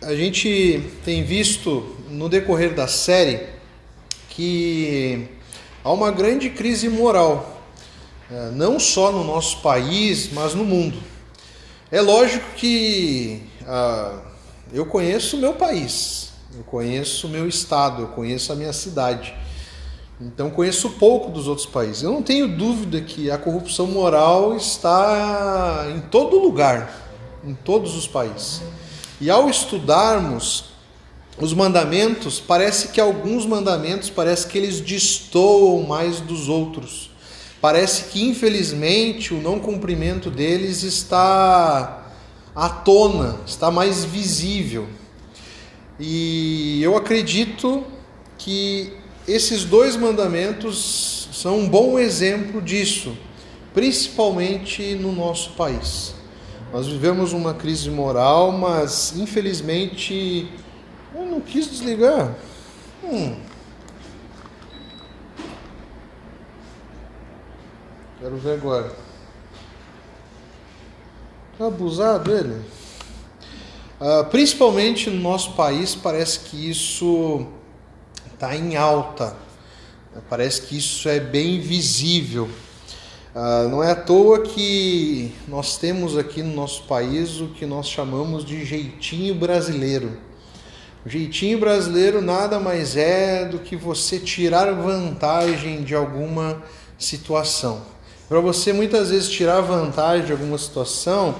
A gente tem visto no decorrer da série que há uma grande crise moral, não só no nosso país, mas no mundo. É lógico que eu conheço o meu país, eu conheço o meu estado, eu conheço a minha cidade. Então conheço pouco dos outros países. Eu não tenho dúvida que a corrupção moral está em todo lugar, em todos os países. E ao estudarmos os mandamentos, parece que alguns mandamentos, parece que eles destoam mais dos outros. Parece que, infelizmente, o não cumprimento deles está à tona, está mais visível. E eu acredito que esses dois mandamentos são um bom exemplo disso, principalmente no nosso país. Nós vivemos uma crise moral, mas infelizmente eu não quis desligar. Quero ver agora. Tá abusado ele? Principalmente no nosso país, parece que isso está em alta. Parece que isso é bem visível. Não é à toa que nós temos aqui no nosso país o que nós chamamos de jeitinho brasileiro. O jeitinho brasileiro nada mais é do que você tirar vantagem de alguma situação. Para você muitas vezes tirar vantagem de alguma situação,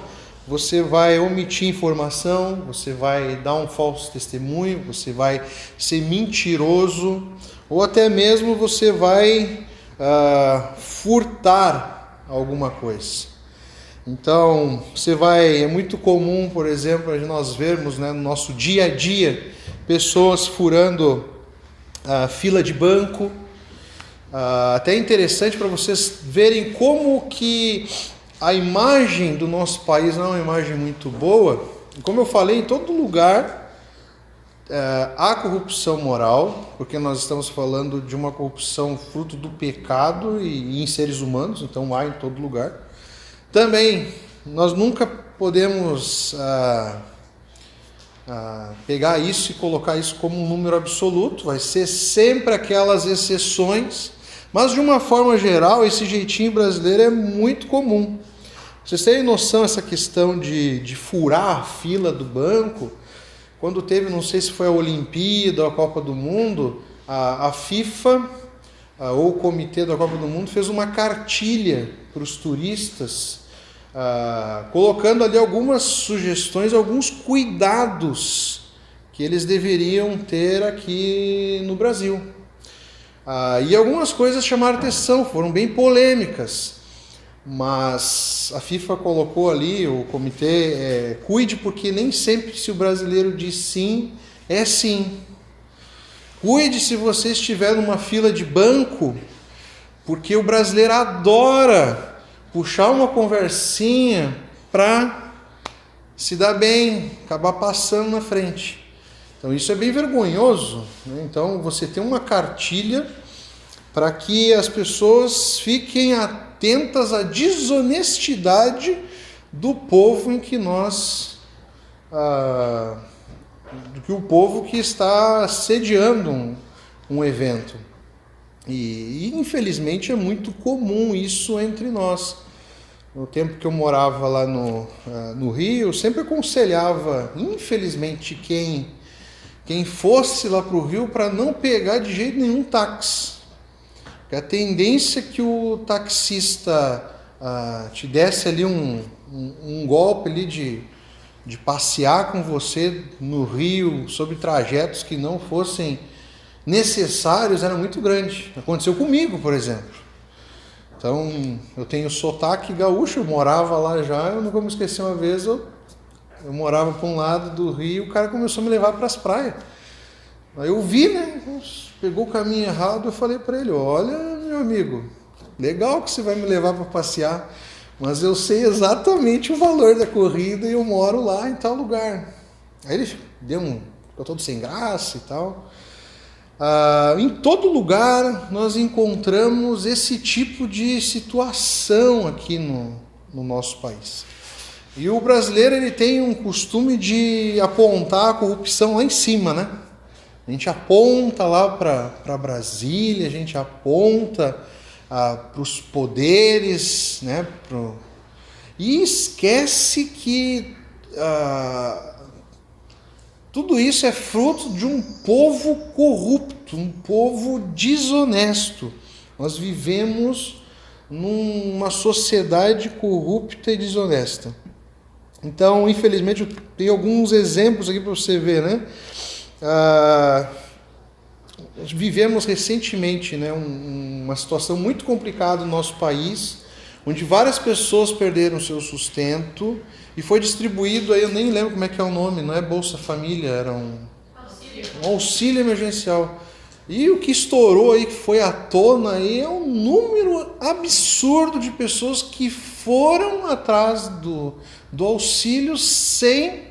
você vai omitir informação, você vai dar um falso testemunho, você vai ser mentiroso, ou até mesmo você vai furtar alguma coisa. Então, é muito comum, por exemplo, nós vermos, no nosso dia a dia, pessoas furando fila de banco. Até interessante para vocês verem como que a imagem do nosso país não é uma imagem muito boa. Como eu falei, em todo lugar há corrupção moral, porque nós estamos falando de uma corrupção fruto do pecado e em seres humanos, então há em todo lugar. Também, nós nunca podemos pegar isso e colocar isso como um número absoluto, vai ser sempre aquelas exceções, mas de uma forma geral, esse jeitinho brasileiro é muito comum. Vocês têm noção essa questão de furar a fila do banco? Quando teve, não sei se foi a Olimpíada ou a Copa do Mundo, a FIFA ou o Comitê da Copa do Mundo fez uma cartilha para os turistas, colocando ali algumas sugestões, alguns cuidados que eles deveriam ter aqui no Brasil. E algumas coisas chamaram atenção, foram bem polêmicas. Mas a FIFA colocou ali, o comitê, cuide, porque nem sempre se o brasileiro diz sim, é sim. Cuide se você estiver numa fila de banco, porque o brasileiro adora puxar uma conversinha para se dar bem, acabar passando na frente. Então isso é bem vergonhoso, né? Então você tem uma cartilha para que as pessoas fiquem atentas à desonestidade do povo em que o povo que está sediando um evento. E infelizmente é muito comum isso entre nós. No tempo que eu morava lá no Rio, eu sempre aconselhava, infelizmente, quem fosse lá para o Rio para não pegar de jeito nenhum táxi. Porque a tendência é que o taxista te desse ali um golpe ali de passear com você no Rio sobre trajetos que não fossem necessários, era muito grande. Aconteceu comigo, por exemplo. Então, eu tenho sotaque gaúcho, eu morava lá já, eu nunca me esqueci uma vez, eu morava para um lado do Rio, o cara começou a me levar para as praias. Aí eu vi, né? Pegou o caminho errado, eu falei para ele, olha, meu amigo, legal que você vai me levar para passear, mas eu sei exatamente o valor da corrida e eu moro lá em tal lugar. Aí ele ficou todo sem graça e tal. Em todo lugar nós encontramos esse tipo de situação aqui no nosso país. E o brasileiro ele tem um costume de apontar a corrupção lá em cima, né? A gente aponta lá para Brasília, a gente aponta para os poderes, né? E esquece que tudo isso é fruto de um povo corrupto, um povo desonesto. Nós vivemos numa sociedade corrupta e desonesta. Então, infelizmente, eu tenho alguns exemplos aqui para você ver, né? Vivemos recentemente, né, uma situação muito complicada no nosso país, onde várias pessoas perderam seu sustento e foi distribuído, aí eu nem lembro como é que é o nome, não é Bolsa Família, era um auxílio emergencial. E o que estourou aí, que foi à tona aí, é um número absurdo de pessoas que foram atrás do auxílio sem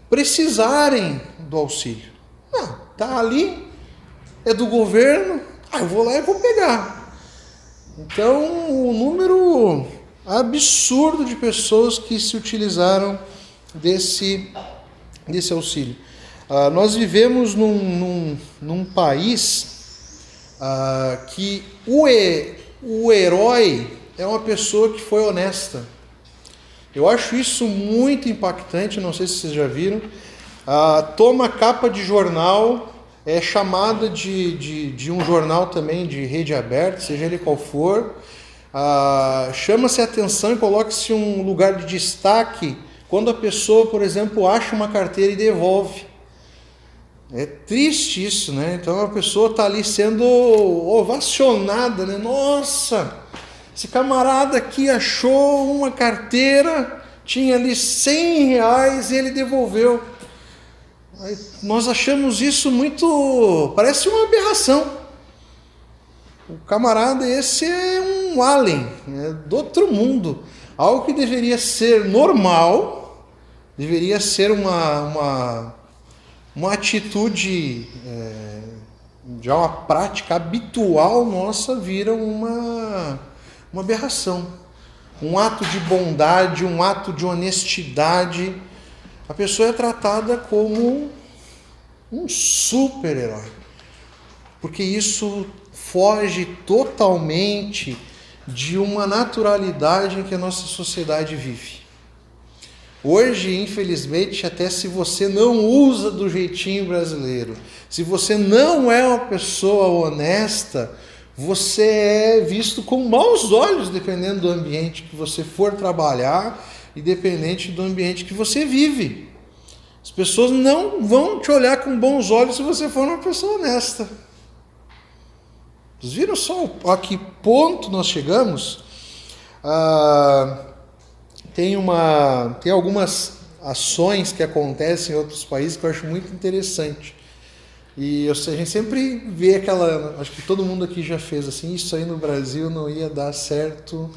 precisarem do auxílio. Não, tá ali, é do governo, eu vou lá e vou pegar. Então, o número absurdo de pessoas que se utilizaram desse auxílio. Nós vivemos num país que o herói é uma pessoa que foi honesta. Eu acho isso muito impactante, não sei se vocês já viram. Toma capa de jornal, é chamada de um jornal também de rede aberta, seja ele qual for. Chama-se a atenção e coloca-se um lugar de destaque quando a pessoa, por exemplo, acha uma carteira e devolve. É triste isso, né? Então a pessoa está ali sendo ovacionada, né? Nossa, esse camarada aqui achou uma carteira, tinha ali R$100 e ele devolveu. Aí nós achamos isso muito... parece uma aberração. O camarada esse é um alien, né? Do outro mundo. Algo que deveria ser normal, deveria ser uma atitude, já uma prática habitual nossa, vira uma aberração. Um ato de bondade, um ato de honestidade. A pessoa é tratada como um super-herói. Porque isso foge totalmente de uma naturalidade em que a nossa sociedade vive. Hoje, infelizmente, até se você não usa do jeitinho brasileiro, se você não é uma pessoa honesta, você é visto com maus olhos, dependendo do ambiente que você for trabalhar e dependente do ambiente que você vive. As pessoas não vão te olhar com bons olhos se você for uma pessoa honesta. Vocês viram só a que ponto nós chegamos? Tem algumas ações que acontecem em outros países que eu acho muito interessante. E a gente sempre vê acho que todo mundo aqui já fez assim, isso aí no Brasil não ia dar certo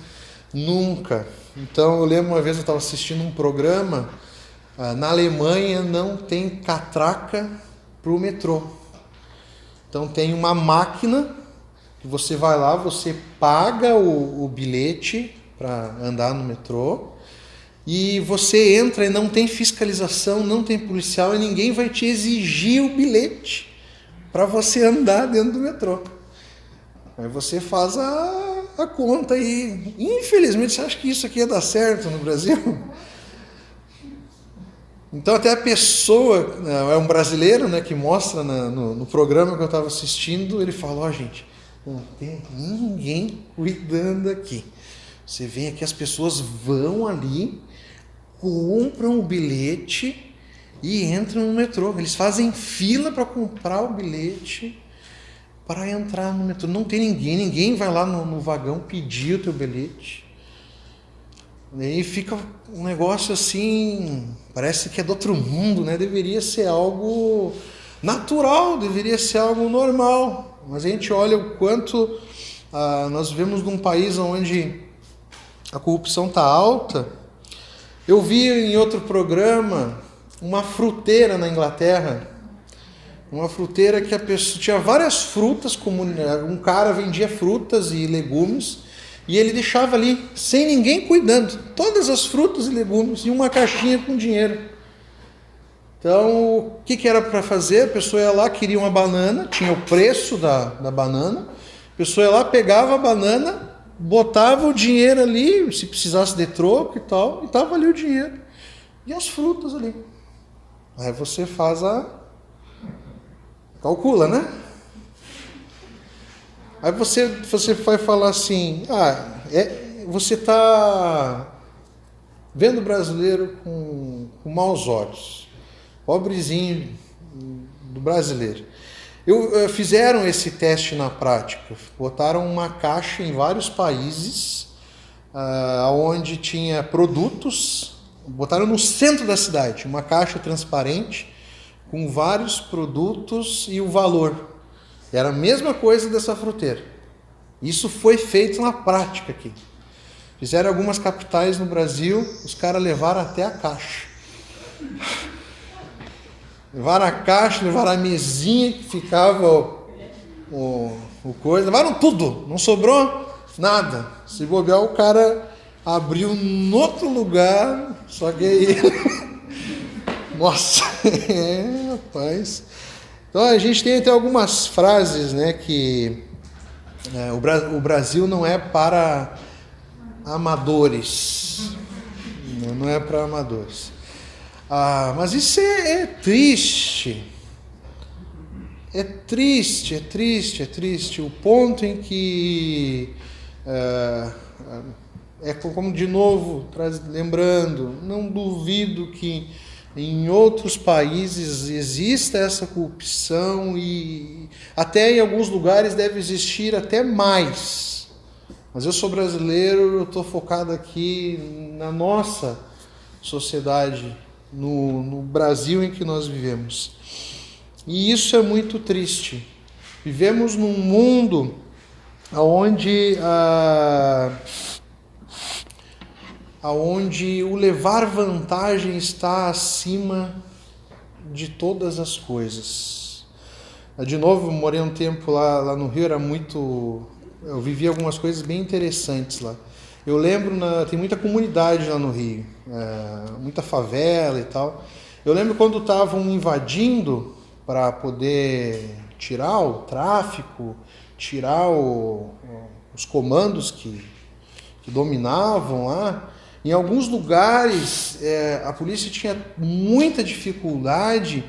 nunca. Então eu lembro uma vez eu estava assistindo um programa, na Alemanha não tem catraca para o metrô. Então tem uma máquina que você vai lá, você paga o bilhete para andar no metrô, e você entra e não tem fiscalização, não tem policial, e ninguém vai te exigir o bilhete para você andar dentro do metrô. Aí você faz a conta e, infelizmente, você acha que isso aqui ia dar certo no Brasil? Então até a pessoa, é um brasileiro, né, que mostra no programa que eu estava assistindo, ele fala, gente, não tem ninguém cuidando aqui. Você vê aqui, as pessoas vão ali, compram o bilhete e entram no metrô. Eles fazem fila para comprar o bilhete para entrar no metrô. Não tem ninguém vai lá no vagão pedir o teu bilhete. E aí fica um negócio assim, parece que é do outro mundo, né? Deveria ser algo natural, deveria ser algo normal. Mas a gente olha o quanto nós vivemos num país onde a corrupção está alta. Eu vi em outro programa uma fruteira na Inglaterra, uma fruteira que a pessoa tinha várias frutas, como um cara vendia frutas e legumes, E ele deixava ali, sem ninguém cuidando, todas as frutas e legumes e uma caixinha com dinheiro. Então, o que era para fazer? A pessoa ia lá, queria uma banana, tinha o preço da banana, a pessoa ia lá, pegava a banana, botava o dinheiro ali, se precisasse de troco e tal, e estava ali o dinheiro. E as frutas ali. Aí você faz calcula, né? Aí você vai falar assim, você está vendo o brasileiro com maus olhos. Pobrezinho do brasileiro. Fizeram esse teste na prática. Botaram uma caixa em vários países, onde tinha produtos. Botaram no centro da cidade, uma caixa transparente com vários produtos e o valor. Era a mesma coisa dessa fruteira. Isso foi feito na prática aqui. Fizeram algumas capitais no Brasil, os caras levaram até a caixa. Levaram a caixa, levaram a mesinha que ficava o coisa. Levaram tudo, não sobrou nada. Se bobear, o cara abriu em outro lugar, só que aí... Nossa, rapaz... Então a gente tem até algumas frases, né, que o Brasil não é para amadores. Não é para amadores. Mas isso é triste. É triste. O ponto em que, como de novo, lembrando, não duvido que em outros países exista essa corrupção e até em alguns lugares deve existir até mais. Mas eu sou brasileiro, eu estou focado aqui na nossa sociedade, no Brasil em que nós vivemos. E isso é muito triste. Vivemos num mundo onde o levar vantagem está acima de todas as coisas. De novo, eu morei um tempo lá no Rio, eu vivi algumas coisas bem interessantes lá. Eu lembro, tem muita comunidade lá no Rio, muita favela e tal. Eu lembro quando estavam invadindo para poder tirar o tráfico, tirar os comandos que dominavam lá. Em alguns lugares, a polícia tinha muita dificuldade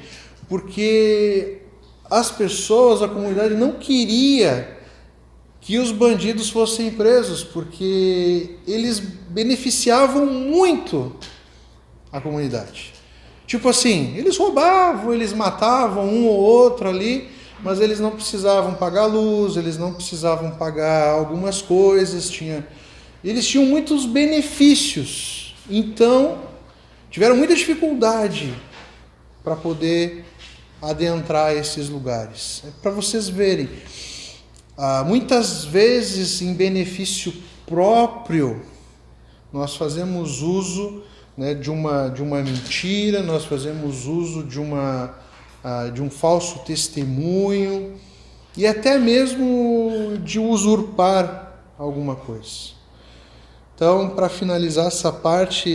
porque as pessoas, a comunidade não queria que os bandidos fossem presos, porque eles beneficiavam muito a comunidade. Tipo assim, eles roubavam, eles matavam um ou outro ali, mas eles não precisavam pagar luz, eles não precisavam pagar algumas coisas, eles tinham muitos benefícios, então tiveram muita dificuldade para poder adentrar esses lugares. Para vocês verem, muitas vezes em benefício próprio, nós fazemos uso, né, de uma mentira, nós fazemos uso de um falso testemunho e até mesmo de usurpar alguma coisa. Então, para finalizar essa parte,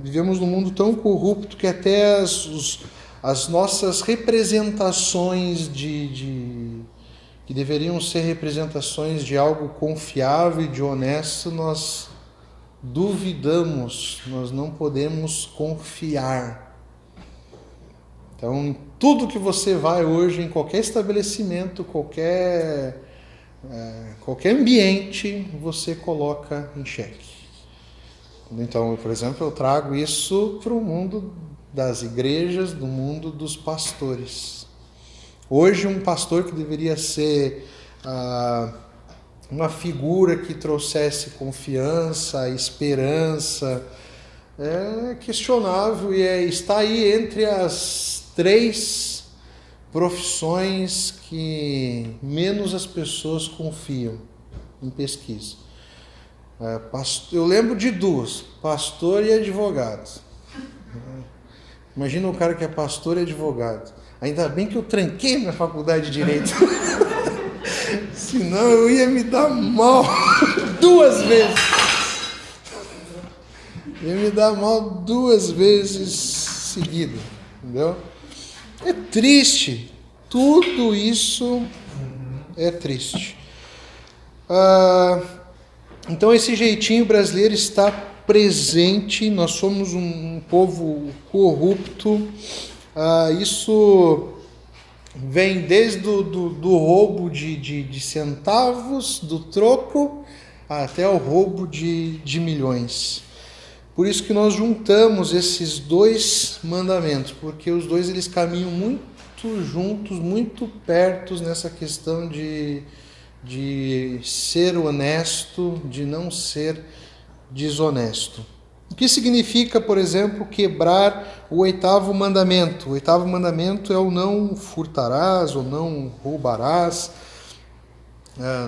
vivemos num mundo tão corrupto que até as nossas representações que deveriam ser representações de algo confiável e de honesto, nós duvidamos, nós não podemos confiar. Então, em tudo que você vai hoje, em qualquer estabelecimento, qualquer ambiente, você coloca em xeque. Então, por exemplo, eu trago isso para o mundo das igrejas, do mundo dos pastores. Hoje, um pastor que deveria ser uma figura que trouxesse confiança, esperança, é questionável e está aí entre as 3 profissões que menos as pessoas confiam em pesquisa. Eu lembro de 2, pastor e advogado. Imagina um cara que é pastor e advogado. Ainda bem que eu tranquei minha faculdade de Direito. Senão eu ia me dar mal. 2 vezes. Ele me dá mal 2 vezes seguida, entendeu? É triste. Tudo isso é triste. Então esse jeitinho brasileiro está presente. Nós somos um povo corrupto. Isso vem desde do roubo de centavos, do troco, até o roubo de milhões. Por isso que nós juntamos esses 2 mandamentos, porque os dois eles caminham muito juntos, muito perto nessa questão de ser honesto, de não ser desonesto. O que significa, por exemplo, quebrar o 8º mandamento? O 8º mandamento é o não furtarás, ou não roubarás.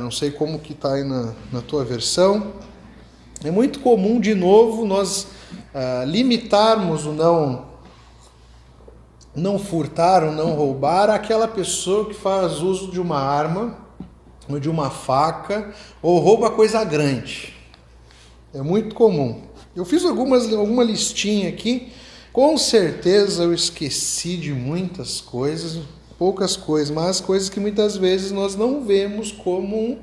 Não sei como que está aí na tua versão. É muito comum, de novo, nós limitarmos o não furtar ou não roubar àquela pessoa que faz uso de uma arma, ou de uma faca, ou rouba coisa grande. É muito comum. Eu fiz alguma listinha aqui, com certeza eu esqueci de muitas coisas, poucas coisas, mas coisas que muitas vezes nós não vemos como um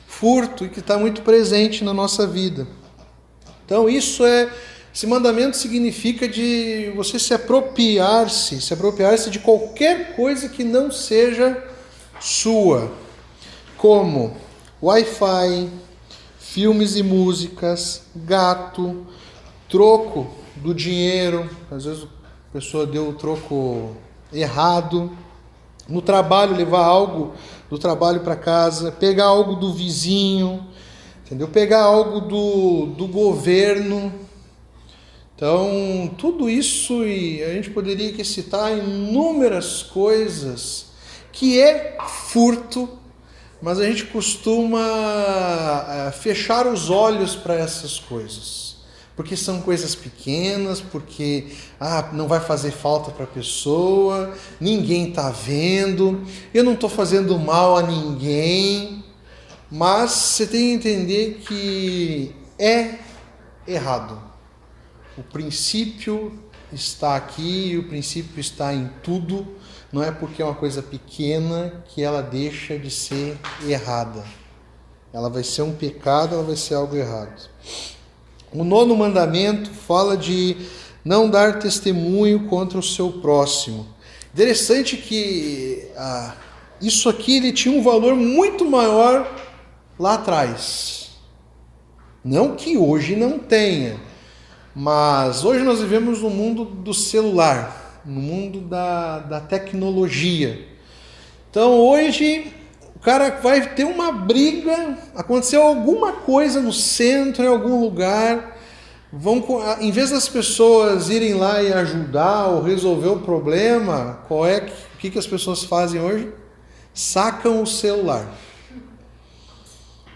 furto e que está muito presente na nossa vida. Então esse mandamento significa de você se apropriar-se de qualquer coisa que não seja sua, como Wi-Fi, filmes e músicas, gato, troco do dinheiro, às vezes a pessoa deu o troco errado, no trabalho levar algo do trabalho para casa, pegar algo do vizinho, entendeu? Pegar algo do governo. Então, tudo isso, e a gente poderia aqui citar inúmeras coisas que é furto, mas a gente costuma fechar os olhos para essas coisas, porque são coisas pequenas, porque não vai fazer falta para a pessoa, ninguém está vendo, eu não estou fazendo mal a ninguém, mas você tem que entender que é errado. O princípio está aqui e o princípio está em tudo. Não é porque é uma coisa pequena que ela deixa de ser errada. Ela vai ser um pecado, ela vai ser algo errado. O 9º mandamento fala de não dar testemunho contra o seu próximo. Interessante que isso aqui ele tinha um valor muito maior lá atrás. Não que hoje não tenha, mas hoje nós vivemos no mundo do celular, no mundo da tecnologia. Então hoje o cara vai ter uma briga, aconteceu alguma coisa no centro, em algum lugar, em vez das pessoas irem lá e ajudar ou resolver o problema, o que as pessoas fazem hoje? Sacam o celular.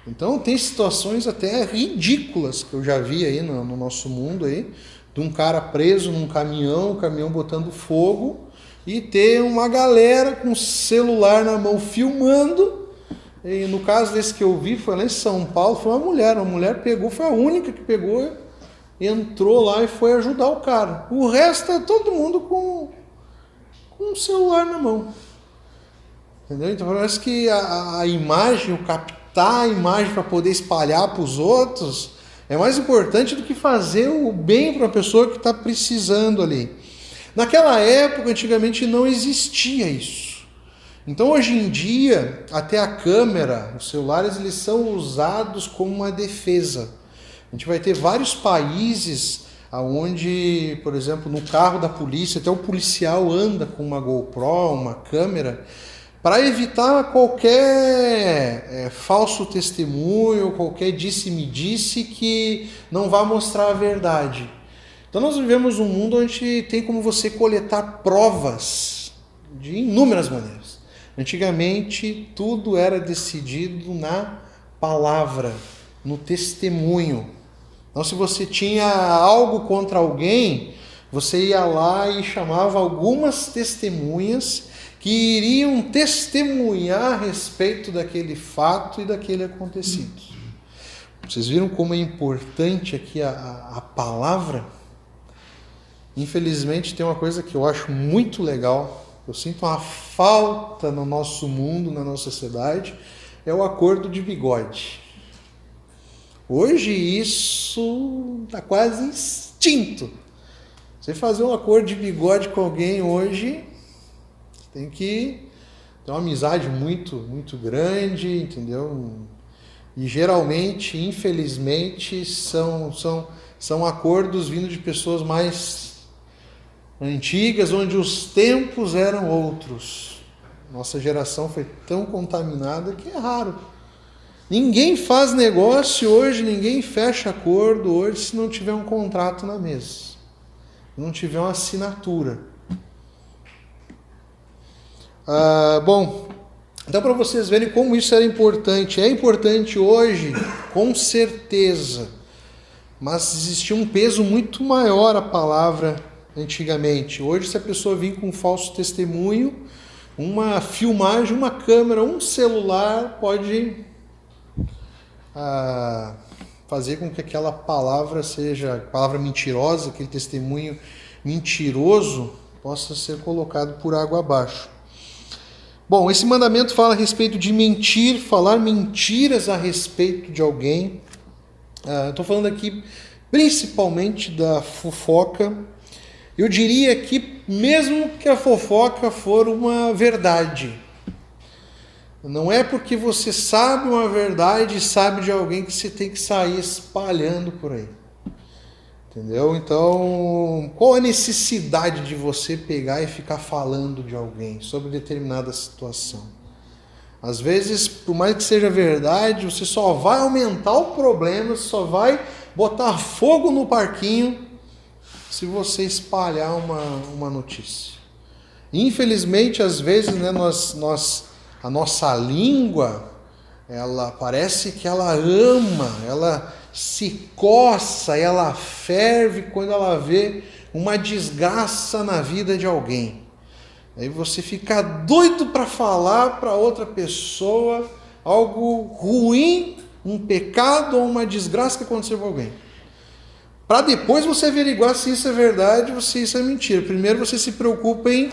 Então tem situações até ridículas que eu já vi aí no nosso mundo aí, de um cara preso num caminhão, o caminhão botando fogo, e ter uma galera com celular na mão filmando. E no caso desse que eu vi, foi lá em São Paulo, foi uma mulher pegou, foi a única que pegou, entrou lá e foi ajudar o cara. O resto é todo mundo com um celular na mão. Entendeu? Então parece que a imagem, o captar a imagem para poder espalhar para os outros é mais importante do que fazer o bem para a pessoa que está precisando ali. Naquela época, antigamente, não existia isso. Então, hoje em dia, até a câmera, os celulares, eles são usados como uma defesa. A gente vai ter vários países onde, por exemplo, no carro da polícia, até o policial anda com uma GoPro, uma câmera, para evitar qualquer falso testemunho, qualquer disse-me-disse que não vá mostrar a verdade. Então nós vivemos um mundo onde tem como você coletar provas de inúmeras maneiras. Antigamente tudo era decidido na palavra, no testemunho. Então se você tinha algo contra alguém, você ia lá e chamava algumas testemunhas que iriam testemunhar a respeito daquele fato e daquele acontecido. Vocês viram como é importante aqui a palavra? Infelizmente tem uma coisa que eu acho muito legal, eu sinto uma falta no nosso mundo, na nossa sociedade, é o acordo de bigode. Hoje isso está quase extinto. Você fazer um acordo de bigode com alguém hoje, tem que ter uma amizade muito, muito grande, entendeu? E geralmente, infelizmente, são acordos vindo de pessoas mais antigas, onde os tempos eram outros. Nossa geração foi tão contaminada que é raro. Ninguém faz negócio hoje, ninguém fecha acordo hoje se não tiver um contrato na mesa, não tiver uma assinatura. Bom, então para vocês verem como isso era importante, é importante hoje, com certeza, mas existia um peso muito maior a palavra antigamente. Hoje, se a pessoa vir com um falso testemunho, uma filmagem, uma câmera, um celular, pode fazer com que aquela palavra seja, palavra mentirosa, aquele testemunho mentiroso, possa ser colocado por água abaixo. Bom, esse mandamento fala a respeito de mentir, falar mentiras a respeito de alguém. Estou falando aqui principalmente da fofoca. Eu diria que mesmo que a fofoca for uma verdade, não é porque você sabe uma verdade e sabe de alguém que você tem que sair espalhando por aí. Entendeu? Então, qual a necessidade de você pegar e ficar falando de alguém sobre determinada situação? Às vezes, por mais que seja verdade, você só vai aumentar o problema, só vai botar fogo no parquinho se você espalhar uma notícia. Infelizmente, às vezes, né, a nossa língua, ela parece que ela ama, ela se coça, ela ferve quando ela vê uma desgraça na vida de alguém. Aí você fica doido para falar para outra pessoa algo ruim, um pecado ou uma desgraça que aconteceu com alguém. Para depois você averiguar se isso é verdade ou se isso é mentira. Primeiro você se preocupa em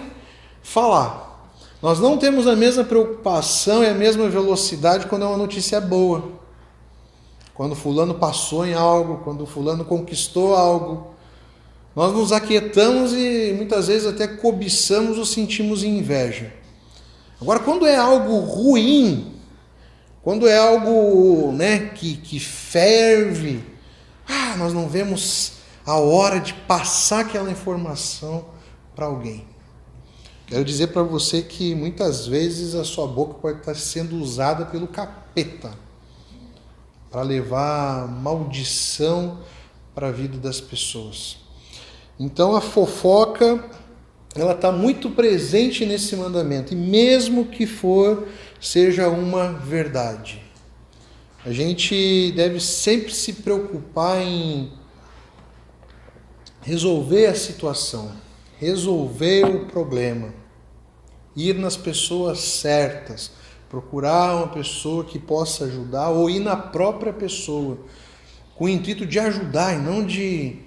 falar. Nós não temos a mesma preocupação e a mesma velocidade quando é uma notícia boa. Quando fulano passou em algo, quando fulano conquistou algo. Nós nos aquietamos e muitas vezes até cobiçamos ou sentimos inveja. Agora, quando é algo ruim, quando é algo, né, que ferve, nós não vemos a hora de passar aquela informação para alguém. Quero dizer para você que muitas vezes a sua boca pode estar sendo usada pelo capeta para levar maldição para a vida das pessoas. Então a fofoca, ela está muito presente nesse mandamento, e mesmo que seja uma verdade, a gente deve sempre se preocupar em resolver a situação, resolver o problema, ir nas pessoas certas, procurar uma pessoa que possa ajudar, ou ir na própria pessoa, com o intuito de ajudar e não de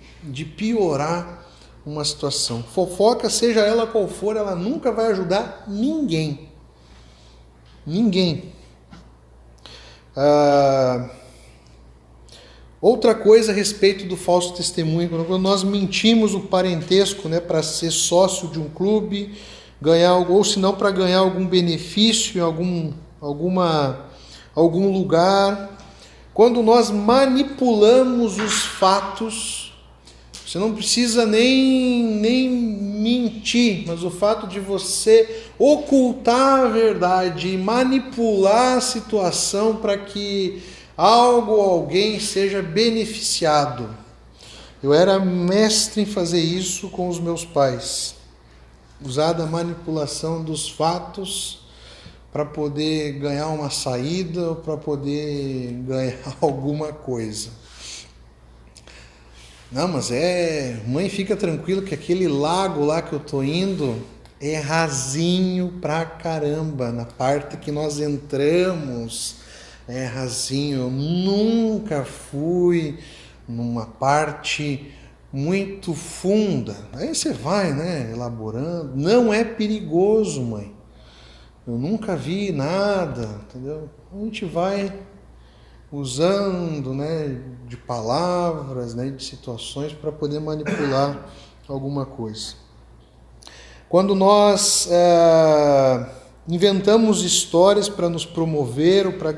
piorar uma situação. Fofoca, seja ela qual for, ela nunca vai ajudar ninguém. Ninguém. Outra coisa a respeito do falso testemunho, quando nós mentimos o parentesco, né, para ser sócio de um clube, ganhar, ou se não para ganhar algum benefício em algum lugar. Quando nós manipulamos os fatos, você não precisa nem mentir, mas o fato de você ocultar a verdade e manipular a situação para que algo ou alguém seja beneficiado. Eu era mestre em fazer isso com os meus pais. Usar da manipulação dos fatos para poder ganhar uma saída ou para poder ganhar alguma coisa. Não, mas mãe, fica tranquilo que aquele lago lá que eu tô indo é rasinho pra caramba. Na parte que nós entramos, rasinho. Eu nunca fui numa parte muito funda. Aí você vai, né, elaborando. Não é perigoso, mãe. Eu nunca vi nada, entendeu? A gente vai usando, né, de palavras, né, de situações para poder manipular alguma coisa. Quando nós inventamos histórias para nos promover ou para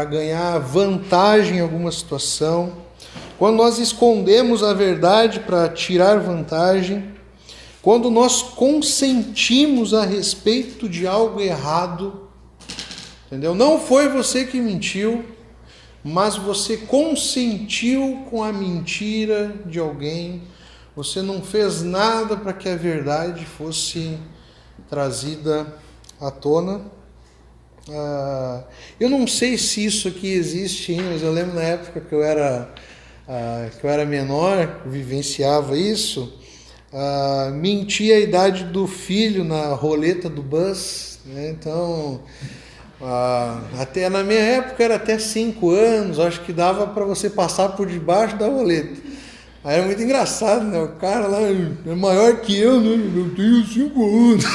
ganhar vantagem em alguma situação, quando nós escondemos a verdade para tirar vantagem, quando nós consentimos a respeito de algo errado, entendeu? Não foi você que mentiu, mas você consentiu com a mentira de alguém. Você não fez nada para que a verdade fosse trazida à tona. Eu não sei se isso aqui existe ainda, mas eu lembro na época que eu era menor, vivenciava isso. Mentia a idade do filho na roleta do bus, né? Então, até na minha época era até 5 anos, acho que dava para você passar por debaixo da roleta. Aí era muito engraçado, né? O cara lá é maior que eu, né? Eu tenho 5 anos.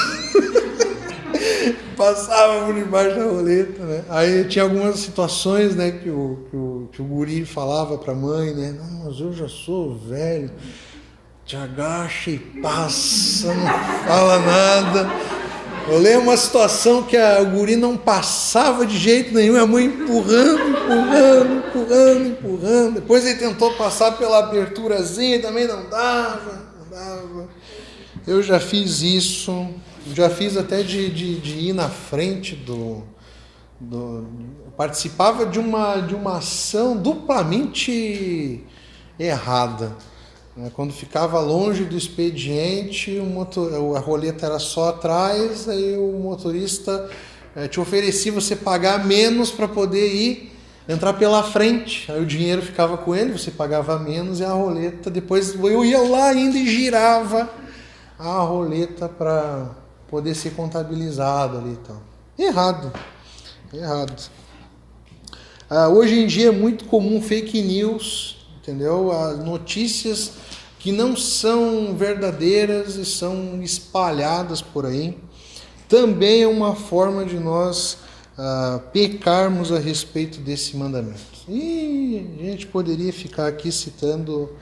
Passava por debaixo da roleta, né? Aí tinha algumas situações, né, que o guri falava pra mãe, né? Não, mas eu já sou velho. Te agacha e passa, não fala nada. Eu lembro uma situação que o guri não passava de jeito nenhum, a mãe empurrando. Depois ele tentou passar pela aberturazinha e também não dava. Eu já fiz isso, já fiz até de ir na frente eu participava de uma ação duplamente errada. Quando ficava longe do expediente, a roleta era só atrás, aí o motorista te oferecia você pagar menos para poder entrar pela frente. Aí o dinheiro ficava com ele, você pagava menos e a roleta, depois eu ia lá ainda e girava a roleta para poder ser contabilizado ali e tal. Errado. Hoje em dia é muito comum fake news, entendeu? As notícias que não são verdadeiras e são espalhadas por aí. Também é uma forma de nós pecarmos a respeito desse mandamento. E a gente poderia ficar aqui citando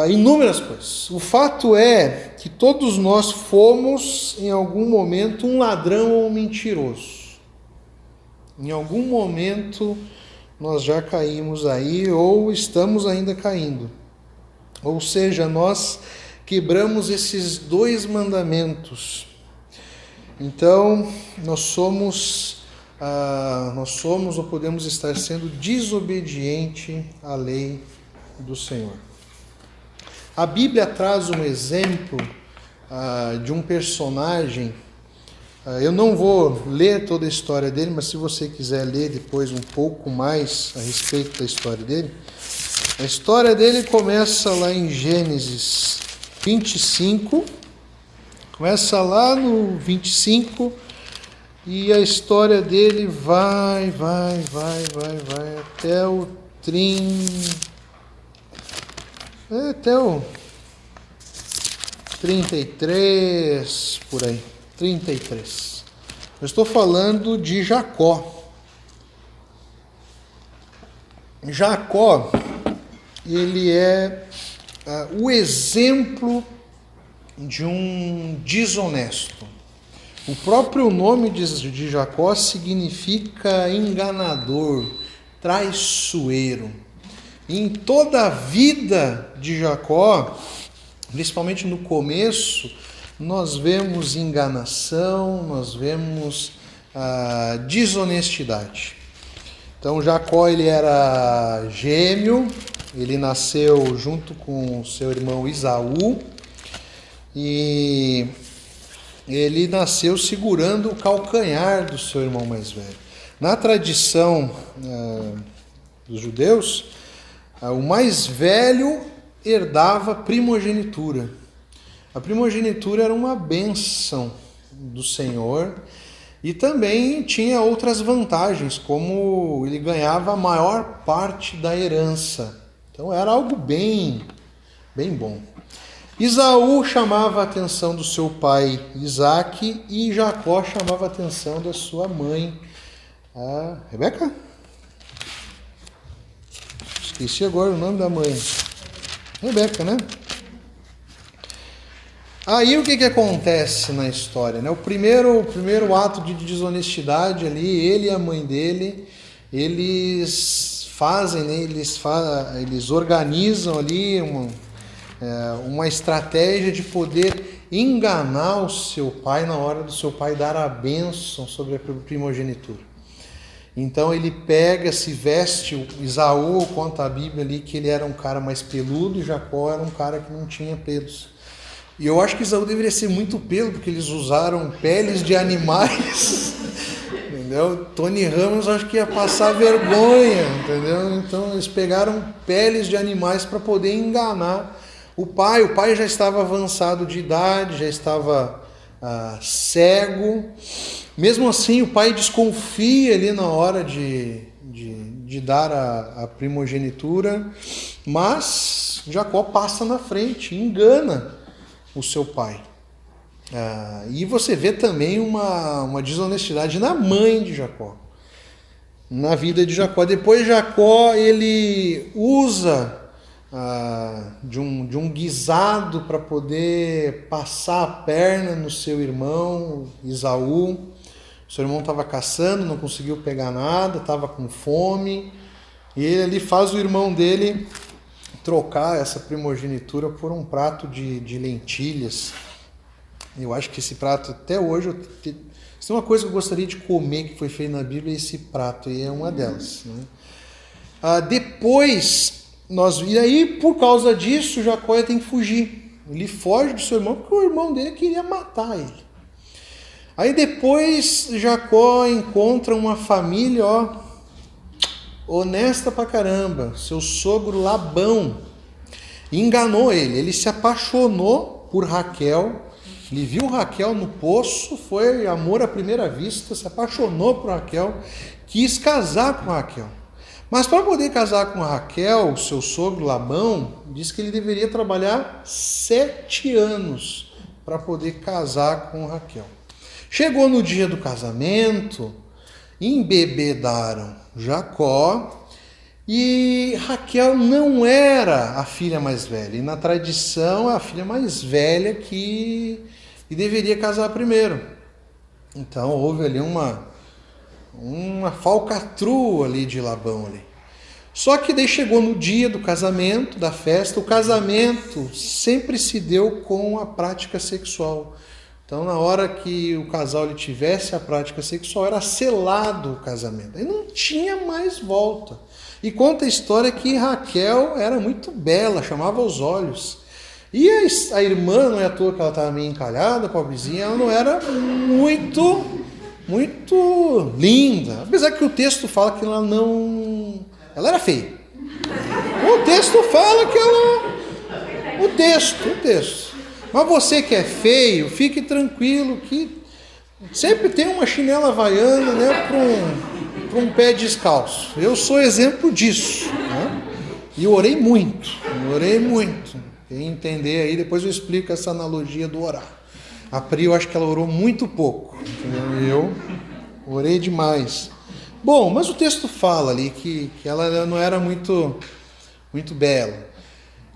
inúmeras coisas. O fato é que todos nós fomos, em algum momento, um ladrão ou um mentiroso. Em algum momento nós já caímos aí ou estamos ainda caindo. Ou seja, nós quebramos esses 2 mandamentos. Então, nós somos ou podemos estar sendo desobediente à lei do Senhor. A Bíblia traz um exemplo de um personagem. Eu não vou ler toda a história dele, mas se você quiser ler depois um pouco mais a respeito da história dele. A história dele começa lá em Gênesis 25, começa lá no 25, e a história dele vai até o 33, por aí, 33. Eu estou falando de Jacó. Jacó, ele é o exemplo de um desonesto. O próprio nome de Jacó significa enganador, traiçoeiro. Em toda a vida de Jacó, principalmente no começo, nós vemos enganação, nós vemos desonestidade. Então Jacó, ele era gêmeo, ele nasceu junto com seu irmão Esaú e ele nasceu segurando o calcanhar do seu irmão mais velho. Na tradição dos judeus, o mais velho herdava primogenitura. A primogenitura era uma bênção do Senhor E também tinha outras vantagens, como ele ganhava a maior parte da herança. Então era algo bem bom. Esaú chamava a atenção do seu pai Isaque e Jacó chamava a atenção da sua mãe, a Rebeca? Esqueci agora o nome da mãe. Rebeca, né? Aí o que acontece na história, né? O primeiro ato de desonestidade ali, ele e a mãe dele, eles fazem, né? Eles organizam ali uma estratégia de poder enganar o seu pai na hora do seu pai dar a bênção sobre a primogenitura. Então ele pega, se veste, Esaú conta a Bíblia ali que ele era um cara mais peludo e Jacó era um cara que não tinha pelos. E eu acho que Esaú deveria ser muito pelo, porque eles usaram peles de animais, entendeu? Tony Ramos acho que ia passar vergonha, entendeu? Então eles pegaram peles de animais para poder enganar o pai. O pai já estava avançado de idade, já estava cego. Mesmo assim, o pai desconfia ali na hora de dar a primogenitura, mas Jacó passa na frente, engana o seu pai. E você vê também uma desonestidade na mãe de Jacó, na vida de Jacó. Depois Jacó ele usa de um guisado para poder passar a perna no seu irmão Esaú. Seu irmão estava caçando, não conseguiu pegar nada, estava com fome, e ele ali faz o irmão dele trocar essa primogenitura por um prato de lentilhas. Eu acho que esse prato, até hoje, se tem uma coisa que eu gostaria de comer que foi feita na Bíblia, é esse prato, e é uma delas, né? Depois, e aí, por causa disso, Jacó tem que fugir. Ele foge do seu irmão, porque o irmão dele queria matar ele. Aí depois, Jacó encontra uma família, honesta pra caramba. Seu sogro Labão enganou ele. Ele se apaixonou por Raquel. Ele viu Raquel no poço, foi amor à primeira vista, se apaixonou por Raquel, quis casar com Raquel. Mas para poder casar com Raquel, seu sogro Labão disse que ele deveria trabalhar 7 anos para poder casar com Raquel. Chegou no dia do casamento, embebedaram Jacó, e Raquel não era a filha mais velha. E na tradição, é a filha mais velha que deveria casar primeiro. Então houve ali uma falcatrua ali de Labão ali. Só que daí chegou no dia do casamento, da festa. O casamento sempre se deu com a prática sexual. Então, na hora que o casal ele tivesse a prática sexual, era selado o casamento. Aí não tinha mais volta. E conta a história que Raquel era muito bela, chamava aos olhos. E a irmã, não é à toa que ela estava meio encalhada, pobrezinha, ela não era muito linda. Apesar que o texto fala que ela era feia. O texto fala que ela... O texto. Mas você que é feio, fique tranquilo que sempre tem uma chinela havaiana, né, para um pé descalço. Eu sou exemplo disso, né? E orei muito. Quem entender aí, depois eu explico essa analogia do orar. A Pri, eu acho que ela orou muito pouco, entendeu? Eu orei demais. Bom, mas o texto fala ali que ela não era muito bela.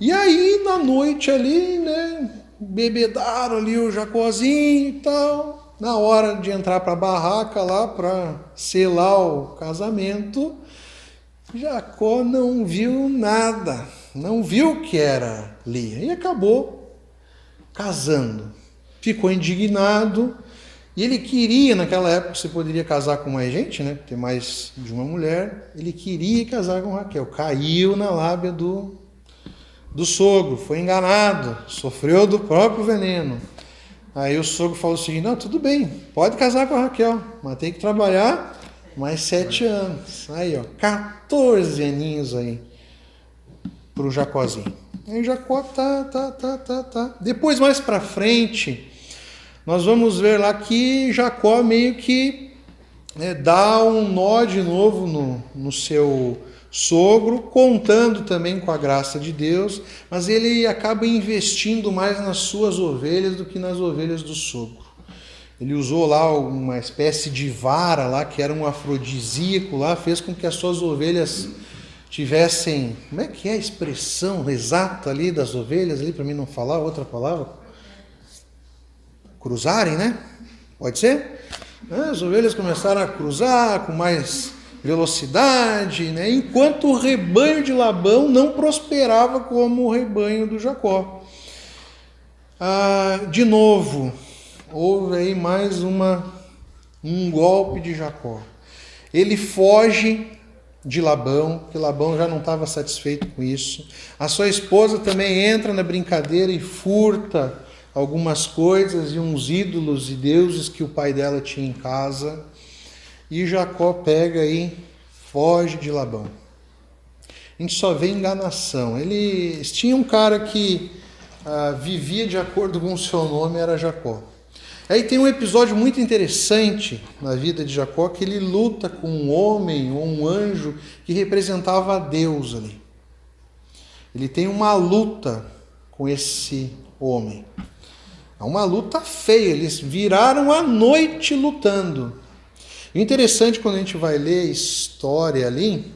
E aí, na noite ali, né, bebedaram ali o Jacózinho e tal. Na hora de entrar para a barraca lá, para selar o casamento, Jacó não viu nada. Não viu que era Lia. E acabou casando. Ficou indignado. E ele queria, naquela época, você poderia casar com mais gente, né? Ter mais de uma mulher. Ele queria casar com Raquel. Caiu na lábia do sogro. Foi enganado. Sofreu do próprio veneno. Aí o sogro falou assim, não, tudo bem, pode casar com a Raquel, mas tem que trabalhar mais 7 anos. Aí, 14 aninhos aí pro Jacózinho. Aí o Jacó tá. Depois, mais pra frente, nós vamos ver lá que Jacó meio que dá um nó de novo no seu sogro, contando também com a graça de Deus, mas ele acaba investindo mais nas suas ovelhas do que nas ovelhas do sogro. Ele usou lá uma espécie de vara lá, que era um afrodisíaco lá, fez com que as suas ovelhas tivessem... Como é que é a expressão exata ali das ovelhas, ali para mim não falar outra palavra? Cruzarem, né? Pode ser? As ovelhas começaram a cruzar com mais velocidade, né? Enquanto o rebanho de Labão não prosperava como o rebanho do Jacó. De novo, houve aí mais um golpe de Jacó. Ele foge de Labão, porque Labão já não estava satisfeito com isso. A sua esposa também entra na brincadeira e furta algumas coisas e uns ídolos e deuses que o pai dela tinha em casa. E Jacó pega e foge de Labão. A gente só vê enganação. Eles tinham um cara que vivia de acordo com o seu nome, era Jacó. Aí tem um episódio muito interessante na vida de Jacó, que ele luta com um homem ou um anjo que representava a Deus ali. Ele tem uma luta com esse homem. É uma luta feia, eles viraram a noite lutando. O interessante, quando a gente vai ler a história ali,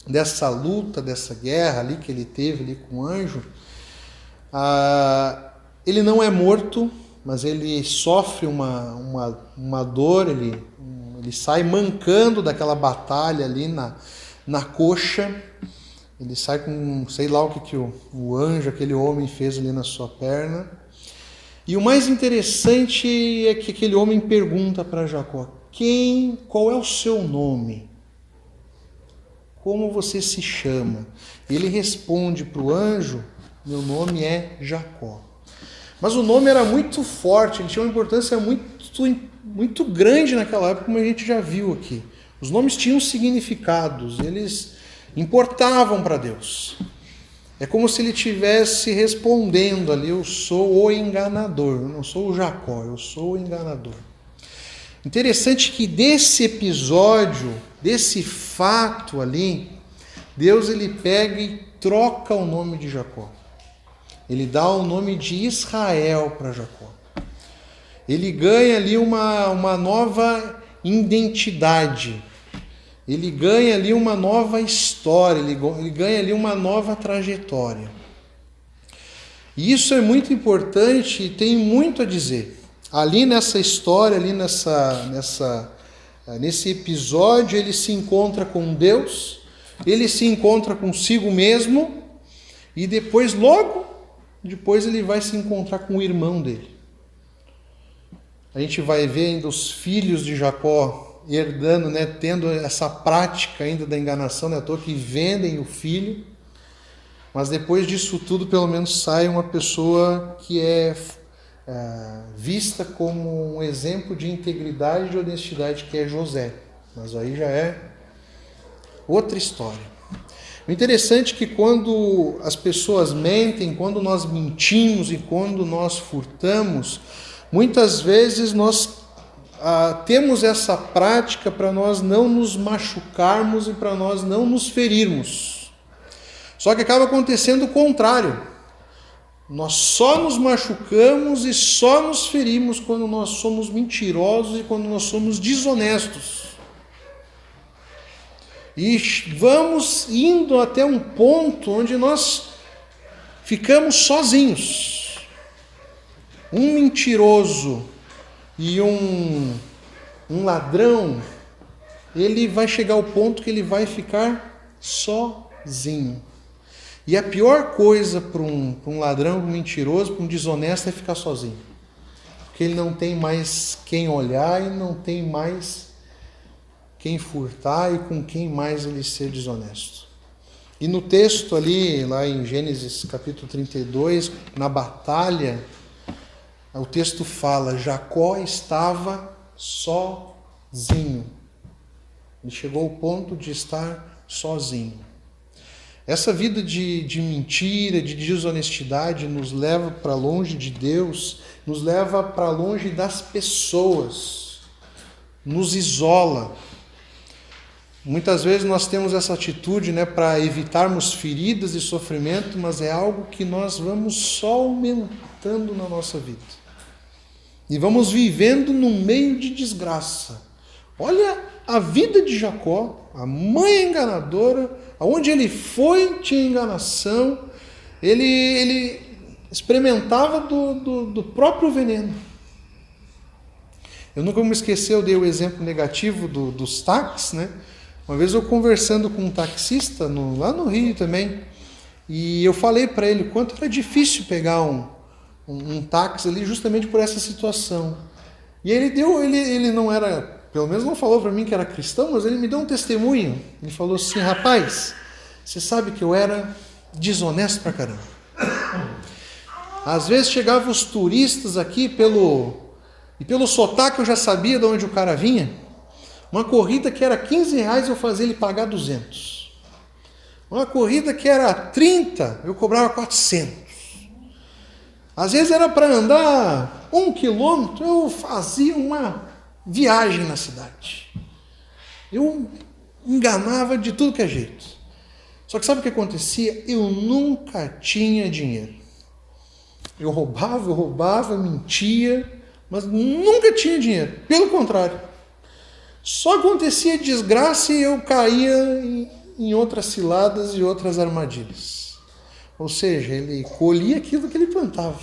dessa luta, dessa guerra ali que ele teve ali com o anjo, ele não é morto, mas ele sofre uma dor, ele sai mancando daquela batalha ali na coxa, ele sai com, sei lá o que o anjo, aquele homem fez ali na sua perna. E o mais interessante é que aquele homem pergunta para Jacó: qual é o seu nome? Como você se chama? Ele responde para o anjo: meu nome é Jacó. Mas o nome era muito forte, ele tinha uma importância muito grande naquela época, como a gente já viu aqui. Os nomes tinham significados, eles importavam para Deus. É como se ele estivesse respondendo ali: eu sou o enganador, eu não sou o Jacó, eu sou o enganador. Interessante que desse episódio, desse fato ali, Deus ele pega e troca o nome de Jacó. Ele dá o nome de Israel para Jacó. Ele ganha ali uma nova identidade. Ele ganha ali uma nova história. Ele ganha ali uma nova trajetória. E isso é muito importante e tem muito a dizer. Ali nessa história, ali nesse episódio, ele se encontra com Deus, ele se encontra consigo mesmo, e logo depois ele vai se encontrar com o irmão dele. A gente vai ver ainda os filhos de Jacó herdando, tendo essa prática ainda da enganação, à toa que vendem o filho, mas depois disso tudo, pelo menos sai uma pessoa que é vista como um exemplo de integridade e de honestidade, que é José. Mas aí já é outra história. O interessante é que quando as pessoas mentem, quando nós mentimos e quando nós furtamos, muitas vezes nós temos essa prática para nós não nos machucarmos e para nós não nos ferirmos. Só que acaba acontecendo o contrário. Nós só nos machucamos e só nos ferimos quando nós somos mentirosos e quando nós somos desonestos. E vamos indo até um ponto onde nós ficamos sozinhos. Um mentiroso e um ladrão, ele vai chegar ao ponto que ele vai ficar sozinho. E a pior coisa para um ladrão, para um mentiroso, para um desonesto é ficar sozinho. Porque ele não tem mais quem olhar e não tem mais quem furtar e com quem mais ele ser desonesto. E no texto ali, lá em Gênesis capítulo 32, na batalha, o texto fala: Jacó estava sozinho. Ele chegou ao ponto de estar sozinho. Essa vida de mentira, de desonestidade nos leva para longe de Deus, nos leva para longe das pessoas, nos isola. Muitas vezes nós temos essa atitude, para evitarmos feridas e sofrimento, mas é algo que nós vamos só aumentando na nossa vida. E vamos vivendo no meio de desgraça. Olha a vida de Jacó, a mãe enganadora, aonde ele foi tinha enganação, ele experimentava do próprio veneno. Eu nunca vou me esquecer, eu dei o exemplo negativo dos táxis, Uma vez eu conversando com um taxista, lá no Rio também, e eu falei para ele o quanto era difícil pegar um táxi ali justamente por essa situação. E ele não era, pelo menos não falou para mim que era cristão, mas ele me deu um testemunho. Ele falou assim: rapaz, você sabe que eu era desonesto pra caramba. Às vezes chegavam os turistas aqui e pelo sotaque eu já sabia de onde o cara vinha. Uma corrida que era R$15, eu fazia ele pagar 200. Uma corrida que era 30, eu cobrava 400. Às vezes era para andar 1 quilômetro, eu fazia uma viagem na cidade. Eu enganava de tudo que é jeito. Só que sabe o que acontecia? Eu nunca tinha dinheiro. Eu roubava, mentia, mas nunca tinha dinheiro. Pelo contrário. Só acontecia desgraça e eu caía em outras ciladas e outras armadilhas. Ou seja, ele colhia aquilo que ele plantava.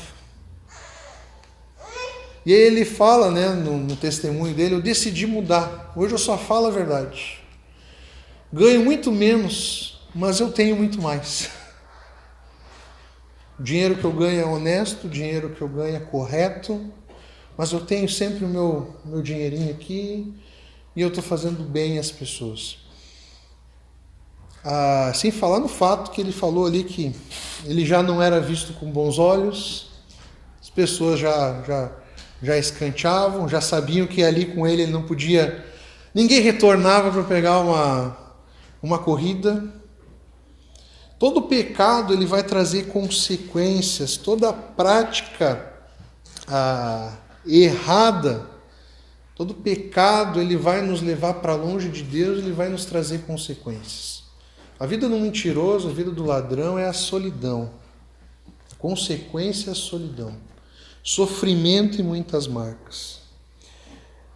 E aí ele fala, no testemunho dele: eu decidi mudar. Hoje eu só falo a verdade. Ganho muito menos, mas eu tenho muito mais. O dinheiro que eu ganho é honesto, o dinheiro que eu ganho é correto, mas eu tenho sempre o meu dinheirinho aqui. E eu estou fazendo bem às pessoas. Sem falar no fato que ele falou ali que ele já não era visto com bons olhos, as pessoas já escanteavam, já sabiam que ali com ele não podia, ninguém retornava para pegar uma corrida. Todo pecado ele vai trazer consequências, toda prática errada. Todo pecado ele vai nos levar para longe de Deus, ele vai nos trazer consequências. A vida do mentiroso, a vida do ladrão é a solidão. A consequência é a solidão. Sofrimento e muitas marcas.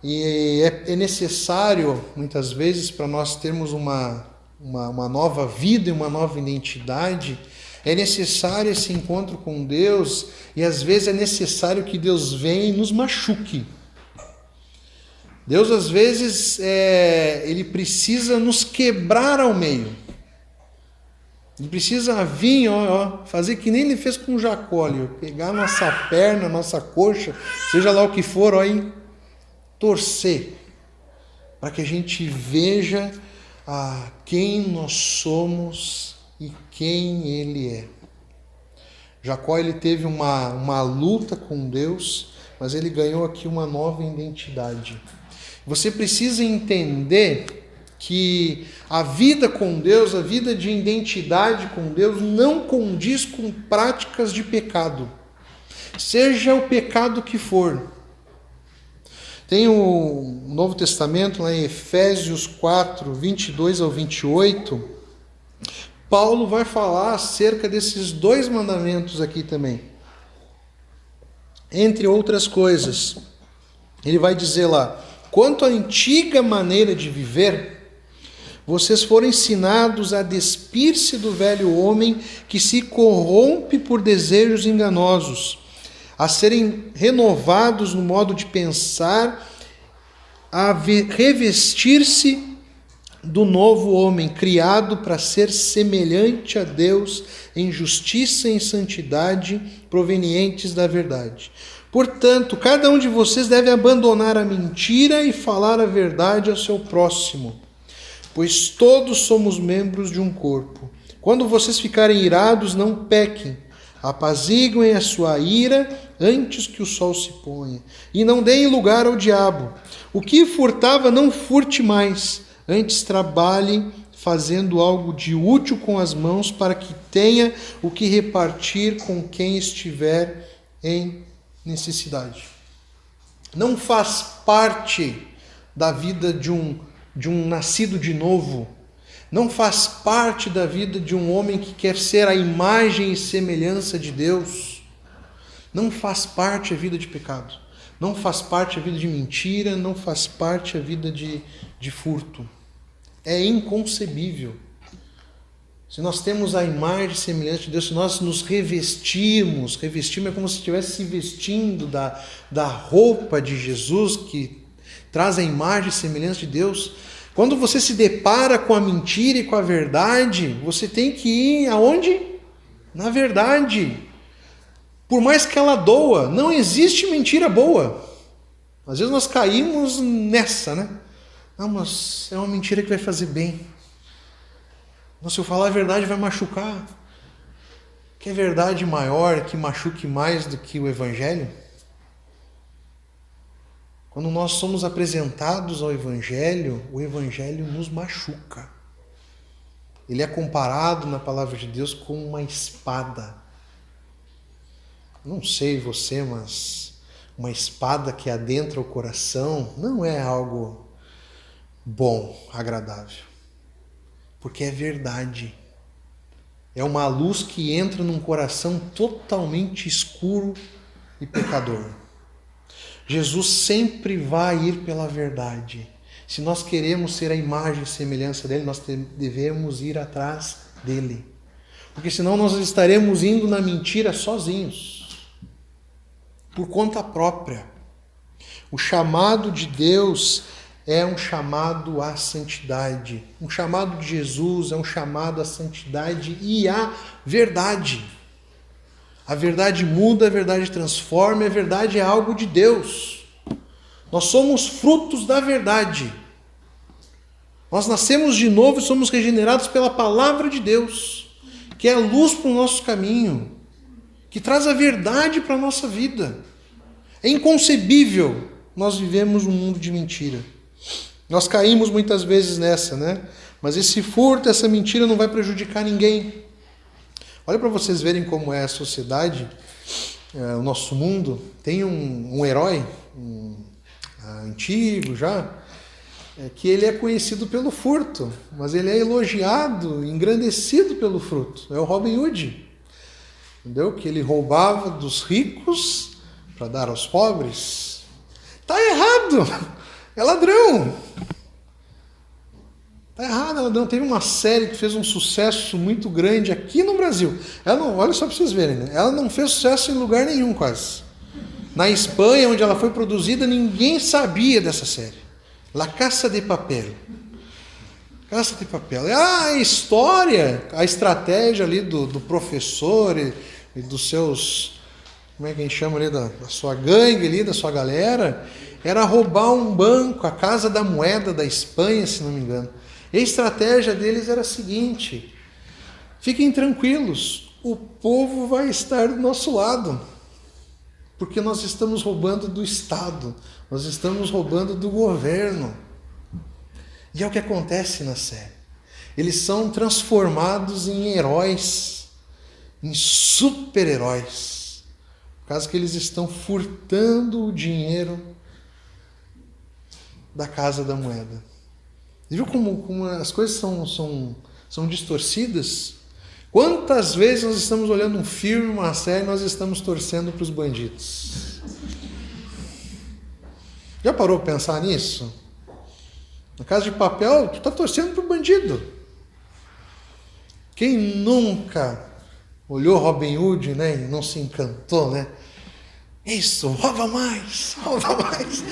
E é necessário, muitas vezes, para nós termos uma nova vida e uma nova identidade, é necessário esse encontro com Deus, e às vezes é necessário que Deus venha e nos machuque. Deus, às vezes, ele precisa nos quebrar ao meio. Ele precisa vir, fazer que nem ele fez com Jacó, pegar nossa perna, nossa coxa, seja lá o que for, torcer, para que a gente veja quem nós somos e quem ele é. Jacó, ele teve uma luta com Deus, mas ele ganhou aqui uma nova identidade. Você precisa entender que a vida com Deus, a vida de identidade com Deus, não condiz com práticas de pecado. Seja o pecado que for. Tem o Novo Testamento, lá em Efésios 4, 22 ao 28, Paulo vai falar acerca desses 2 mandamentos aqui também. Entre outras coisas, ele vai dizer lá: quanto à antiga maneira de viver, vocês foram ensinados a despir-se do velho homem que se corrompe por desejos enganosos, a serem renovados no modo de pensar, a revestir-se do novo homem, criado para ser semelhante a Deus em justiça e em santidade provenientes da verdade. Portanto, cada um de vocês deve abandonar a mentira e falar a verdade ao seu próximo, pois todos somos membros de um corpo. Quando vocês ficarem irados, não pequem. Apaziguem a sua ira antes que o sol se ponha, e não deem lugar ao diabo. O que furtava, não furte mais, antes trabalhe fazendo algo de útil com as mãos para que tenha o que repartir com quem estiver em necessidade. Não faz parte da vida de um nascido de novo, não faz parte da vida de um homem que quer ser a imagem e semelhança de Deus, não faz parte a vida de pecado, não faz parte a vida de mentira, não faz parte a vida de furto. É inconcebível. Se nós temos a imagem e semelhança de Deus, se nós nos revestirmos é como se estivesse se vestindo da roupa de Jesus, que traz a imagem e semelhança de Deus. Quando você se depara com a mentira e com a verdade, você tem que ir aonde? Na verdade. Por mais que ela doa, não existe mentira boa. Às vezes nós caímos nessa, né? Não, mas é uma mentira que vai fazer bem. Se eu falar a verdade vai machucar. Que verdade maior que machuque mais do que o Evangelho? Quando nós somos apresentados ao Evangelho, o Evangelho nos machuca. Ele é comparado na palavra de Deus com uma espada. Não sei você, mas uma espada que adentra o coração não é algo bom, agradável. Porque é verdade. É uma luz que entra num coração totalmente escuro e pecador. Jesus sempre vai ir pela verdade. Se nós queremos ser a imagem e semelhança dele, nós devemos ir atrás dele. Porque senão nós estaremos indo na mentira sozinhos, por conta própria. O chamado de Deus é um chamado à santidade. Um chamado de Jesus é um chamado à santidade e à verdade. A verdade muda, a verdade transforma, a verdade é algo de Deus. Nós somos frutos da verdade. Nós nascemos de novo e somos regenerados pela palavra de Deus, que é a luz para o nosso caminho, que traz a verdade para a nossa vida. É inconcebível nós vivemos um mundo de mentira. Nós caímos muitas vezes nessa, né? Mas esse furto, essa mentira não vai prejudicar ninguém. Olha para vocês verem como é a sociedade, o nosso mundo. Tem um herói antigo já, que ele é conhecido pelo furto, mas ele é elogiado, engrandecido pelo fruto. É o Robin Hood. Entendeu? Que ele roubava dos ricos para dar aos pobres. Tá errado! É ladrão! Tá errado, é ladrão. Teve uma série que fez um sucesso muito grande aqui no Brasil. Ela não, olha só para vocês verem, né? Ela não fez sucesso em lugar nenhum quase. Na Espanha, onde ela foi produzida, ninguém sabia dessa série. La Casa de Papel. Casa de Papel. A história, a estratégia ali do professor e dos seus... Como é que a gente chama ali? Da sua gangue ali, da sua galera... Era roubar um banco, a Casa da Moeda da Espanha, se não me engano. E a estratégia deles era a seguinte: fiquem tranquilos, o povo vai estar do nosso lado, porque nós estamos roubando do Estado, nós estamos roubando do governo. E é o que acontece na série. Eles são transformados em heróis, em super-heróis, por causa que eles estão furtando o dinheiro da Casa da Moeda. E viu como as coisas são distorcidas? Quantas vezes nós estamos olhando um filme, uma série, nós estamos torcendo para os bandidos? Já parou para pensar nisso? Na Casa de Papel, tu está torcendo para o bandido. Quem nunca olhou Robin Hood, né, e não se encantou, né? Isso, rouba mais, rouba mais,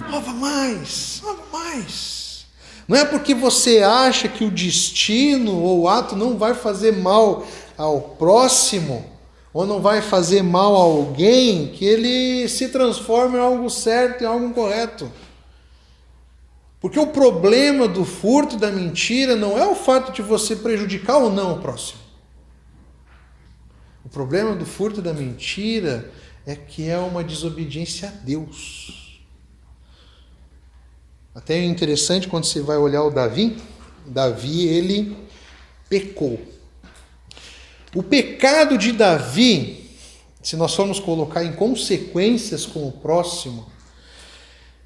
rouba mais, rouba mais. Não é porque você acha que o destino ou o ato não vai fazer mal ao próximo, ou não vai fazer mal a alguém, que ele se transforma em algo certo, em algo correto. Porque o problema do furto e da mentira não é o fato de você prejudicar ou não o próximo. O problema do furto e da mentira é que é uma desobediência a Deus. Até é interessante quando você vai olhar o Davi, Davi, ele pecou. O pecado de Davi, se nós formos colocar em consequências com o próximo,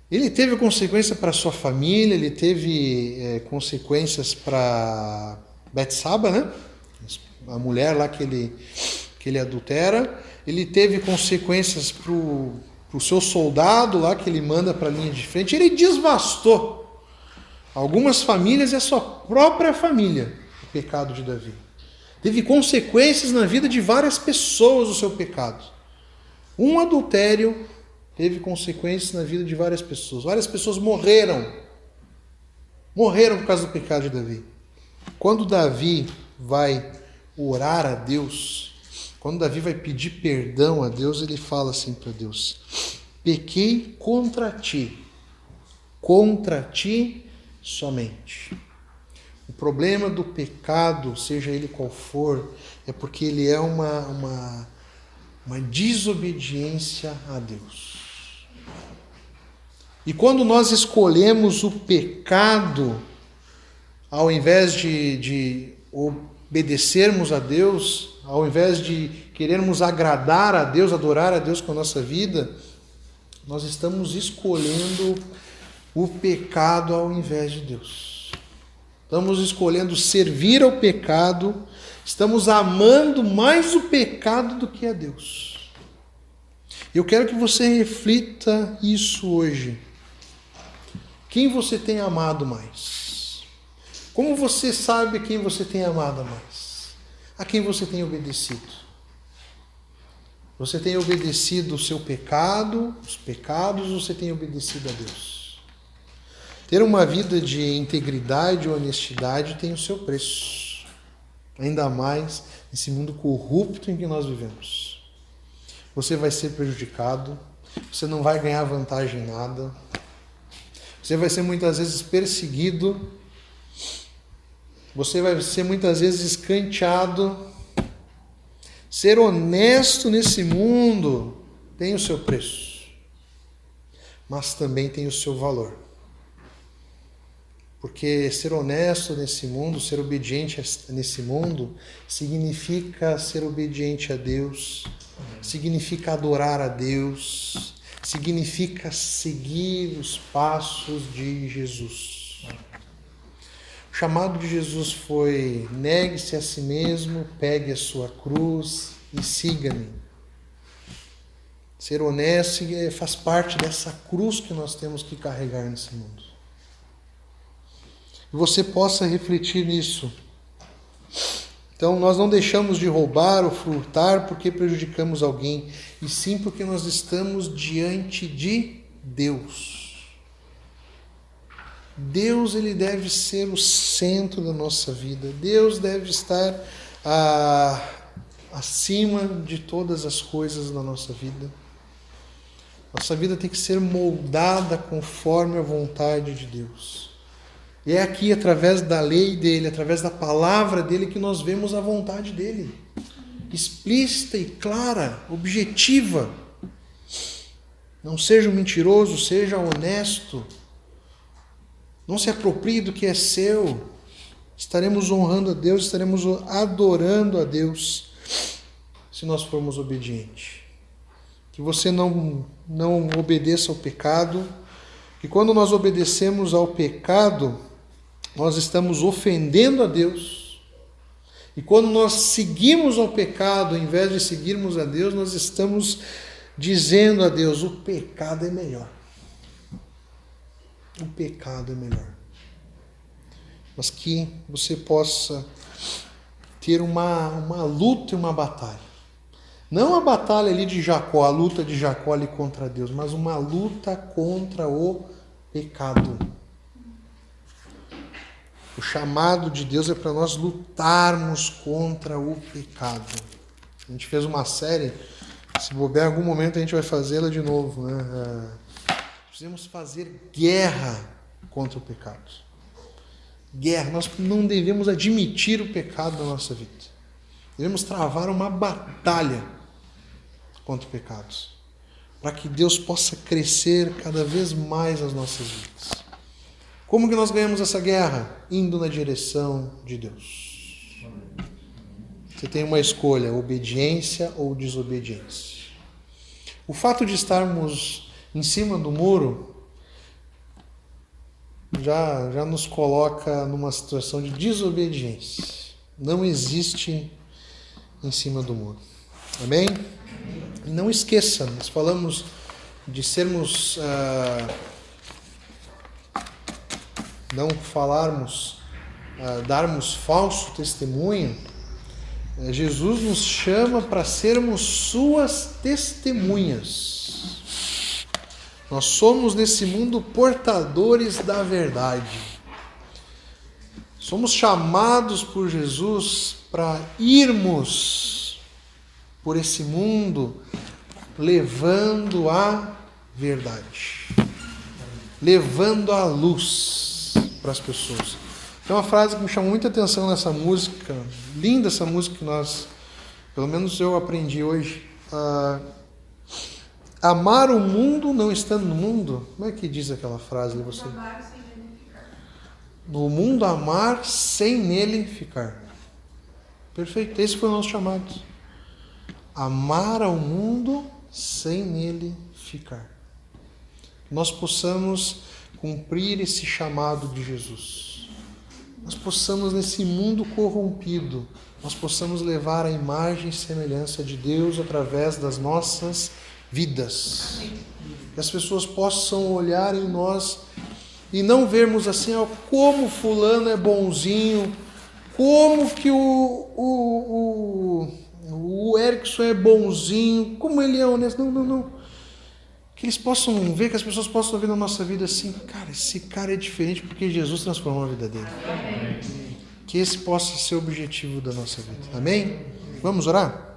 ele teve consequência para sua família, ele teve consequências para Betsaba, né? A mulher lá que ele adultera. Ele teve consequências para o seu soldado lá que ele manda para a linha de frente. Ele devastou algumas famílias e a sua própria família, o pecado de Davi. Teve consequências na vida de várias pessoas o seu pecado. Um adultério teve consequências na vida de várias pessoas. Várias pessoas morreram. Morreram por causa do pecado de Davi. Quando Davi vai orar a Deus, quando Davi vai pedir perdão a Deus, ele fala assim para Deus: pequei contra ti somente. O problema do pecado, seja ele qual for, é porque ele é uma desobediência a Deus. E quando nós escolhemos o pecado, ao invés de obedecermos a Deus, ao invés de querermos agradar a Deus, adorar a Deus com a nossa vida, nós estamos escolhendo o pecado ao invés de Deus. Estamos escolhendo servir ao pecado, estamos amando mais o pecado do que a Deus. Eu quero que você reflita isso hoje. Quem você tem amado mais? Como você sabe quem você tem amado mais? A quem você tem obedecido? Você tem obedecido o seu pecado, os pecados, ou você tem obedecido a Deus? Ter uma vida de integridade e honestidade tem o seu preço. Ainda mais nesse mundo corrupto em que nós vivemos. Você vai ser prejudicado, você não vai ganhar vantagem em nada, você vai ser muitas vezes perseguido, você vai ser muitas vezes escanteado. Ser honesto nesse mundo tem o seu preço, mas também tem o seu valor. Porque ser honesto nesse mundo, ser obediente nesse mundo, significa ser obediente a Deus, significa adorar a Deus, significa seguir os passos de Jesus. O chamado de Jesus foi: negue-se a si mesmo, pegue a sua cruz e siga-me. Ser honesto faz parte dessa cruz que nós temos que carregar nesse mundo. Que você possa refletir nisso. Então, nós não deixamos de roubar ou furtar porque prejudicamos alguém, e sim porque nós estamos diante de Deus. Deus, ele deve ser o centro da nossa vida. Deus deve estar acima de todas as coisas na nossa vida. Nossa vida tem que ser moldada conforme a vontade de Deus. E é aqui, através da lei dele, através da palavra dele, que nós vemos a vontade dele. Explícita e clara, objetiva. Não seja um mentiroso, seja honesto. Não se aproprie do que é seu. Estaremos honrando a Deus, estaremos adorando a Deus, se nós formos obedientes. Que você não obedeça ao pecado, que quando nós obedecemos ao pecado, nós estamos ofendendo a Deus. E quando nós seguimos ao pecado, ao invés de seguirmos a Deus, nós estamos dizendo a Deus: o pecado é melhor. O pecado é melhor. Mas que você possa ter uma luta e uma batalha. Não a batalha ali de Jacó, a luta de Jacó ali contra Deus, mas uma luta contra o pecado. O chamado de Deus é para nós lutarmos contra o pecado. A gente fez uma série, se bobear em algum momento a gente vai fazê-la de novo, né? Precisamos fazer guerra contra o pecado. Guerra. Nós não devemos admitir o pecado na nossa vida. Devemos travar uma batalha contra o pecado, para que Deus possa crescer cada vez mais nas nossas vidas. Como que nós ganhamos essa guerra? Indo na direção de Deus. Você tem uma escolha, obediência ou desobediência. O fato de estarmos em cima do muro já nos coloca numa situação de desobediência. Não existe em cima do muro. Amém? E não esqueça, nós falamos de sermos, não falarmos, darmos falso testemunho. Jesus nos chama para sermos suas testemunhas. Nós somos nesse mundo portadores da verdade. Somos chamados por Jesus para irmos por esse mundo levando a verdade, levando a luz para as pessoas. Tem uma frase que me chamou muita atenção nessa música, linda essa música que pelo menos eu aprendi hoje. Amar o mundo não estando no mundo. Como é que diz aquela frase? Você? Amar sem nele ficar. No mundo amar sem nele ficar. Perfeito, esse foi o nosso chamado. Amar ao mundo sem nele ficar. Nós possamos cumprir esse chamado de Jesus. Nós possamos, nesse mundo corrompido, nós possamos levar a imagem e semelhança de Deus através das nossas vidas. Que as pessoas possam olhar em nós e não vermos assim, como fulano é bonzinho, como que o Erickson é bonzinho, como ele é honesto. Não. Que eles possam ver, que as pessoas possam ver na nossa vida assim, cara, esse cara é diferente porque Jesus transformou a vida dele. Amém. Que esse possa ser o objetivo da nossa vida. Amém? Vamos orar?